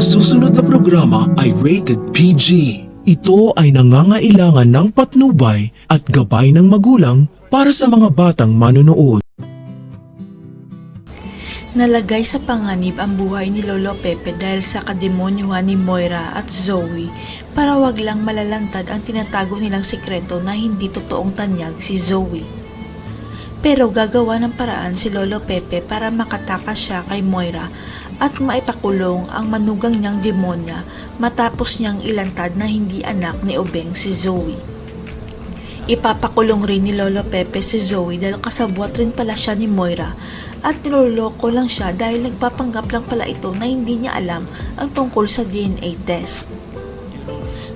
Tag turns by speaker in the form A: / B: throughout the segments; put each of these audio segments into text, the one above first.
A: Ang susunod na programa ay rated PG. Ito ay nangangailangan ng patnubay at gabay ng magulang para sa mga batang manonood.
B: Nalagay sa panganib ang buhay ni Lolo Pepe dahil sa kademonyuhan ni Moira at Zoe para wag lang malalantad ang tinatago nilang sikreto na hindi totoong tanyag si Zoe. Pero gagawa ng paraan si Lolo Pepe para makatakas siya kay Moira at maipakulong ang manugang niyang demonya matapos niyang ilantad na hindi anak ni Obeng si Zoe. Ipapakulong rin ni Lolo Pepe si Zoe dahil kasabwat rin pala siya ni Moira at niloloko lang siya dahil nagpapanggap lang pala ito na hindi niya alam ang tungkol sa DNA test.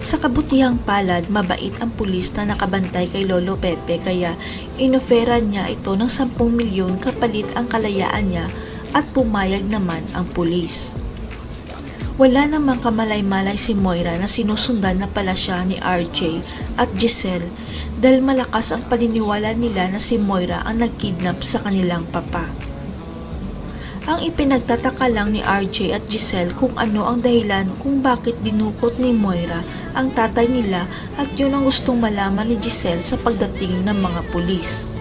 B: Sa kabutihang palad, mabait ang pulis na nakabantay kay Lolo Pepe kaya inoferan niya ito ng 10 milyon kapalit ang kalayaan niya at pumayag naman ang pulis. Wala namang kamalay-malay si Moira na sinusundan na pala siya ni RJ at Giselle dahil malakas ang paniniwala nila na si Moira ang nagkidnap sa kanilang papa. Ang ipinagtataka lang ni RJ at Giselle kung ano ang dahilan kung bakit dinukot ni Moira ang tatay nila at yun ang gustong malaman ni Giselle sa pagdating ng mga pulis.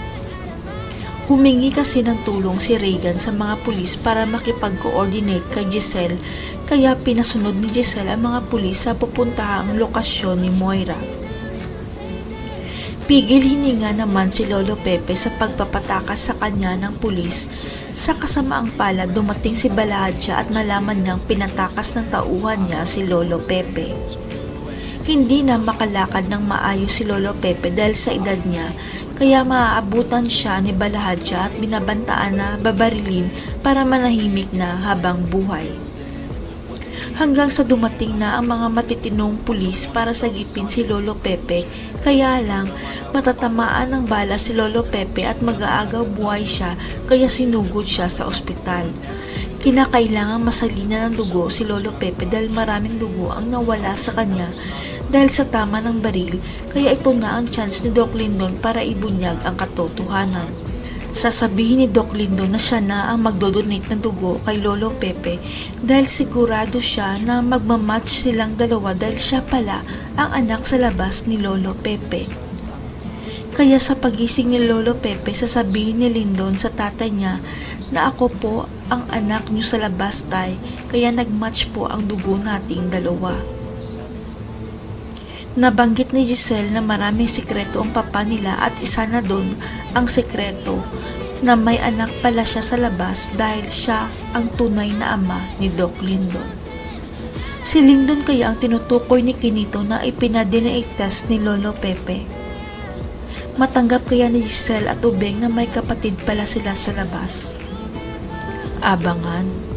B: Humingi kasi ng tulong si Regan sa mga pulis para makipag-coordinate kay Giselle kaya pinasunod ni Giselle ang mga pulis sa pupuntahang lokasyon ni Moira. Pigil hininga naman si Lolo Pepe sa pagpapatakas sa kanya ng pulis. Sa kasamaang palad dumating si Balahadja at nalaman niyang pinatakas ng tauhan niya si Lolo Pepe. Hindi na makalakad ng maayos si Lolo Pepe dahil sa edad niya kaya maaabutan siya ni Balahadja at binabantaan na babarilin para manahimik na habang buhay. Hanggang sa dumating na ang mga matitinong pulis para sagipin si Lolo Pepe, kaya lang matatamaan ng bala si Lolo Pepe at mag-aagaw buhay siya kaya sinugod siya sa ospital. Kinakailangang masalina ng dugo si Lolo Pepe dahil maraming dugo ang nawala sa kanya dahil sa tama ng baril kaya ito na ang chance ni Doc Lindon para ibunyag ang katotohanan. Sasabihin ni Doc Lindon na siya na ang magdodonate ng dugo kay Lolo Pepe dahil sigurado siya na magmamatch silang dalawa dahil siya pala ang anak sa labas ni Lolo Pepe. Kaya sa pagising ni Lolo Pepe sasabihin ni Lindon sa tatay niya na ako po ang anak niyo sa labas tay kaya nagmatch po ang dugo nating dalawa. Nabanggit ni Giselle na maraming sikreto ang papa nila at isa na doon ang sikreto na may anak pala siya sa labas dahil siya ang tunay na ama ni Doc Lindon. Si Lindon kaya ang tinutukoy ni Kinito na ipina-DNA test ni Lolo Pepe. Matanggap kaya ni Giselle at Ubeng na may kapatid pala sila sa labas? Abangan.